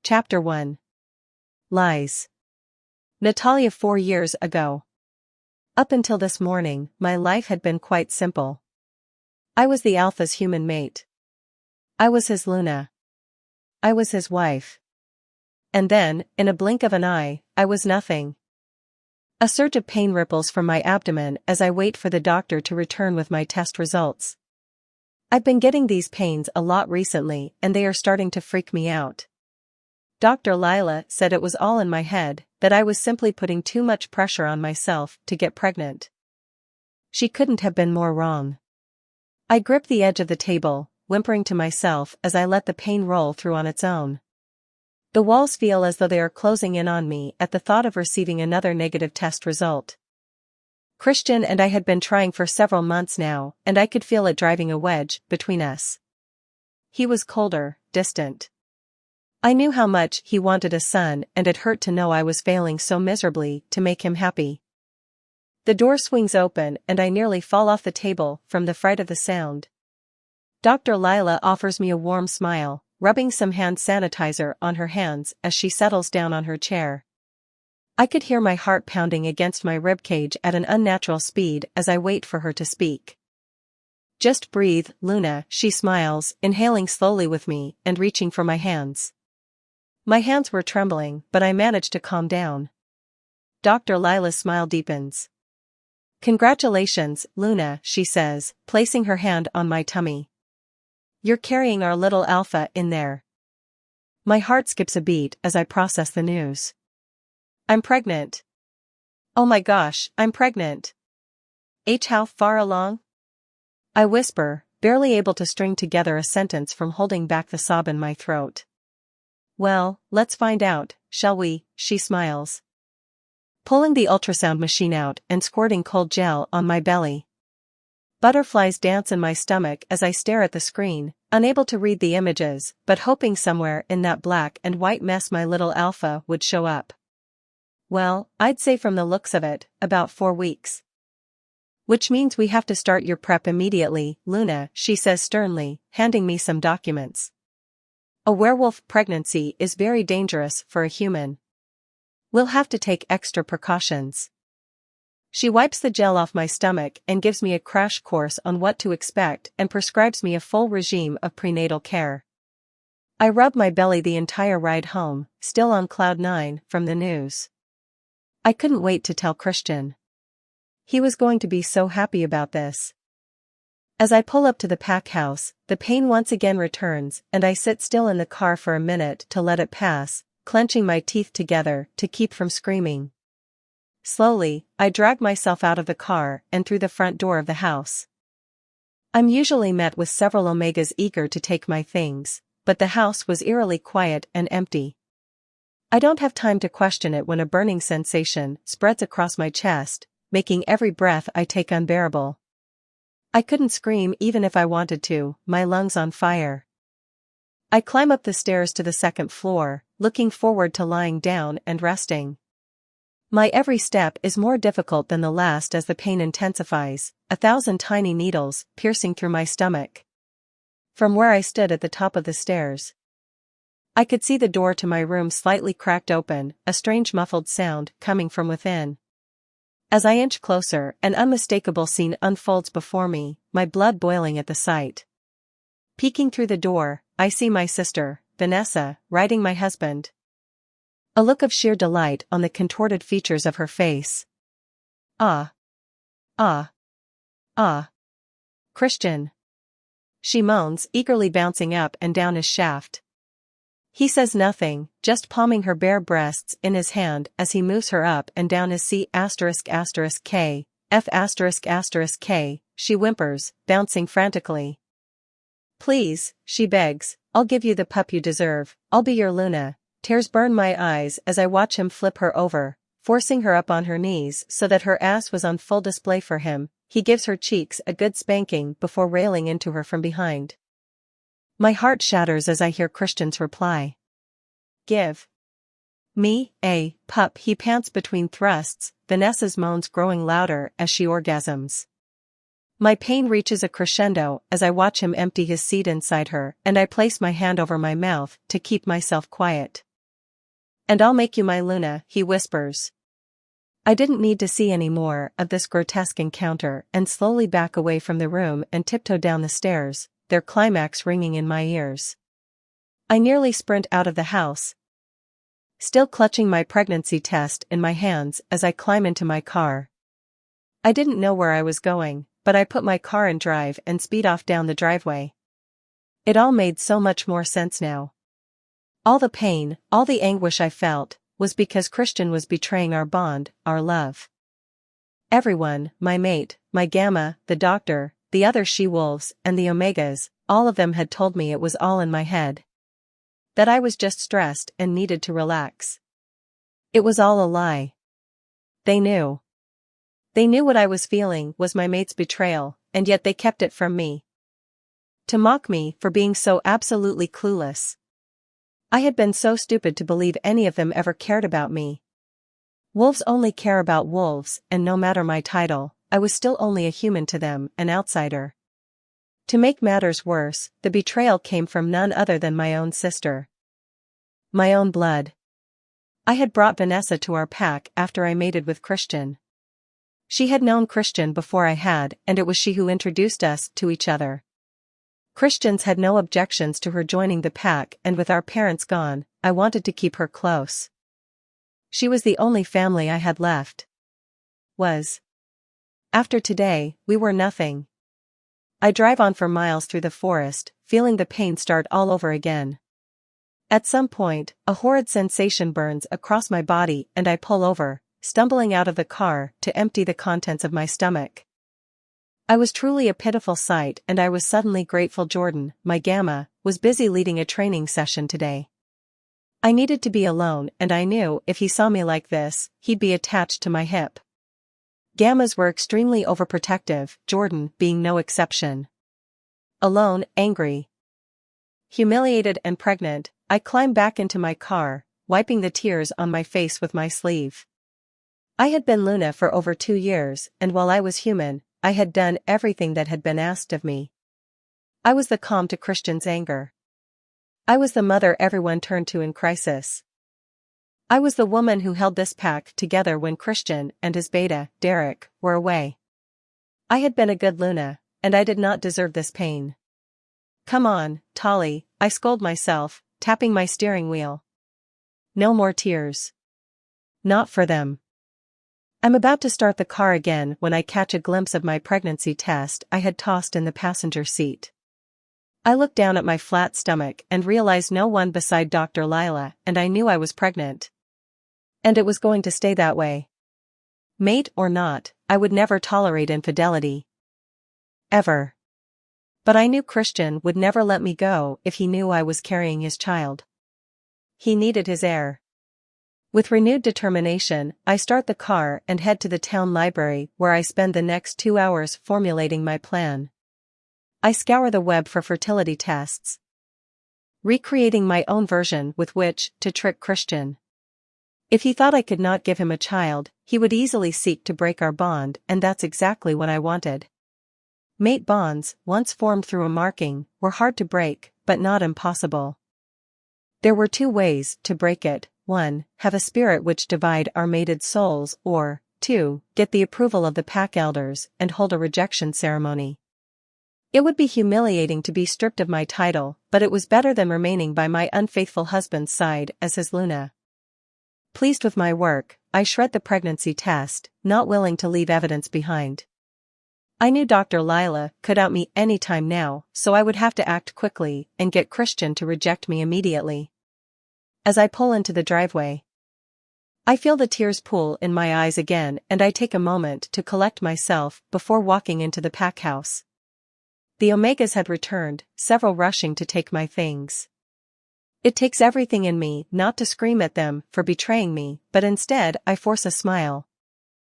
Chapter 1. Lies. Natalia 4 years ago. Up until this morning, my life had been quite simple. I was the alpha's human mate. I was his Luna. I was his wife. And then, in a blink of an eye, I was nothing. A surge of pain ripples from my abdomen as I wait for the doctor to return with my test results. I've been getting these pains a lot recently and they are starting to freak me out. Dr. Lila said it was all in my head, that I was simply putting too much pressure on myself to get pregnant. She couldn't have been more wrong. I grip the edge of the table, whimpering to myself as I let the pain roll through on its own. The walls feel as though they are closing in on me at the thought of receiving another negative test result. Christian and I had been trying for several months now, and I could feel it driving a wedge between us. He was colder, distant. I knew how much he wanted a son, and it hurt to know I was failing so miserably to make him happy. The door swings open and I nearly fall off the table from the fright of the sound. Dr. Lila offers me a warm smile, rubbing some hand sanitizer on her hands as she settles down on her chair. I could hear my heart pounding against my ribcage at an unnatural speed as I wait for her to speak. "Just breathe, Luna," she smiles, inhaling slowly with me and reaching for my hands. My hands were trembling, but I managed to calm down. Dr. Lila's smile deepens. "Congratulations, Luna," she says, placing her hand on my tummy. "You're carrying our little alpha in there." My heart skips a beat as I process the news. "I'm pregnant. Oh my gosh, I'm pregnant. How far along?" I whisper, barely able to string together a sentence from holding back the sob in my throat. "Well, let's find out, shall we?" she smiles. Pulling the ultrasound machine out and squirting cold gel on my belly. Butterflies dance in my stomach as I stare at the screen, unable to read the images, but hoping somewhere in that black and white mess my little alpha would show up. "Well, I'd say from the looks of it, about 4 weeks. Which means we have to start your prep immediately, Luna," she says sternly, handing me some documents. "A werewolf pregnancy is very dangerous for a human. We'll have to take extra precautions." She wipes the gel off my stomach and gives me a crash course on what to expect and prescribes me a full regime of prenatal care. I rub my belly the entire ride home, still on cloud 9 from the news. I couldn't wait to tell Christian. He was going to be so happy about this. As I pull up to the pack house, the pain once again returns and I sit still in the car for a minute to let it pass, clenching my teeth together to keep from screaming. Slowly, I drag myself out of the car and through the front door of the house. I'm usually met with several Omegas eager to take my things, but the house was eerily quiet and empty. I don't have time to question it when a burning sensation spreads across my chest, making every breath I take unbearable. I couldn't scream even if I wanted to, my lungs on fire. I climb up the stairs to the second floor, looking forward to lying down and resting. My every step is more difficult than the last as the pain intensifies, 1,000 tiny needles piercing through my stomach. From where I stood at the top of the stairs, I could see the door to my room slightly cracked open, a strange muffled sound coming from within. As I inch closer, an unmistakable scene unfolds before me, my blood boiling at the sight. Peeking through the door, I see my sister, Vanessa, riding my husband. A look of sheer delight on the contorted features of her face. "Ah. Ah. Ah. Christian." She moans, eagerly bouncing up and down his shaft. He says nothing, just palming her bare breasts in his hand as he moves her up and down his C***K, F***K, she whimpers, bouncing frantically. "Please," she begs, "I'll give you the pup you deserve, I'll be your Luna." Tears burn my eyes as I watch him flip her over, forcing her up on her knees so that her ass was on full display for him. He gives her cheeks a good spanking before railing into her from behind. My heart shatters as I hear Christian's reply. "Give me a pup," he pants between thrusts, Vanessa's moans growing louder as she orgasms. My pain reaches a crescendo as I watch him empty his seed inside her, and I place my hand over my mouth to keep myself quiet. "And I'll make you my Luna," he whispers. I didn't need to see any more of this grotesque encounter and slowly back away from the room and tiptoe down the stairs, their climax ringing in my ears. I nearly sprint out of the house, still clutching my pregnancy test in my hands as I climb into my car. I didn't know where I was going, but I put my car in drive and speed off down the driveway. It all made so much more sense now. All the pain, all the anguish I felt, was because Christian was betraying our bond, our love. Everyone, my mate, my Gamma, the doctor, the other she-wolves, and the Omegas, all of them had told me it was all in my head. That I was just stressed and needed to relax. It was all a lie. They knew. They knew what I was feeling was my mate's betrayal, and yet they kept it from me. To mock me for being so absolutely clueless. I had been so stupid to believe any of them ever cared about me. Wolves only care about wolves, and no matter my title, I was still only a human to them, an outsider. To make matters worse, the betrayal came from none other than my own sister. My own blood. I had brought Vanessa to our pack after I mated with Christian. She had known Christian before I had, and it was she who introduced us to each other. Christians had no objections to her joining the pack, and with our parents gone, I wanted to keep her close. She was the only family I had left. After today, we were nothing. I drive on for miles through the forest, feeling the pain start all over again. At some point, a horrid sensation burns across my body and I pull over, stumbling out of the car to empty the contents of my stomach. I was truly a pitiful sight, and I was suddenly grateful Jordan, my Gamma, was busy leading a training session today. I needed to be alone, and I knew if he saw me like this, he'd be attached to my hip. Gammas were extremely overprotective, Jordan being no exception. Alone, angry, humiliated and pregnant, I climbed back into my car, wiping the tears on my face with my sleeve. I had been Luna for over 2 years, and while I was human, I had done everything that had been asked of me. I was the calm to Christian's anger. I was the mother everyone turned to in crisis. I was the woman who held this pack together when Christian and his beta, Derek, were away. I had been a good Luna, and I did not deserve this pain. "Come on, Tolly," I scold myself, tapping my steering wheel. No more tears. Not for them. I'm about to start the car again when I catch a glimpse of my pregnancy test I had tossed in the passenger seat. I looked down at my flat stomach and realized no one beside Dr. Lila, and I knew I was pregnant. And it was going to stay that way. Mate or not, I would never tolerate infidelity. Ever. But I knew Christian would never let me go if he knew I was carrying his child. He needed his heir. With renewed determination, I start the car and head to the town library where I spend the next 2 hours formulating my plan. I scour the web for fertility tests, recreating my own version with which to trick Christian. If he thought I could not give him a child, he would easily seek to break our bond, and that's exactly what I wanted. Mate bonds, once formed through a marking, were hard to break, but not impossible. There were 2 ways to break it: 1, have a spirit which divide our mated souls, or 2, get the approval of the pack elders and hold a rejection ceremony. It would be humiliating to be stripped of my title, but it was better than remaining by my unfaithful husband's side as his Luna. Pleased with my work, I shred the pregnancy test, not willing to leave evidence behind. I knew Dr. Lila could out me any time now, so I would have to act quickly and get Christian to reject me immediately. As I pull into the driveway, I feel the tears pool in my eyes again, and I take a moment to collect myself before walking into the pack house. The Omegas had returned, several rushing to take my things. It takes everything in me not to scream at them for betraying me, but instead I force a smile,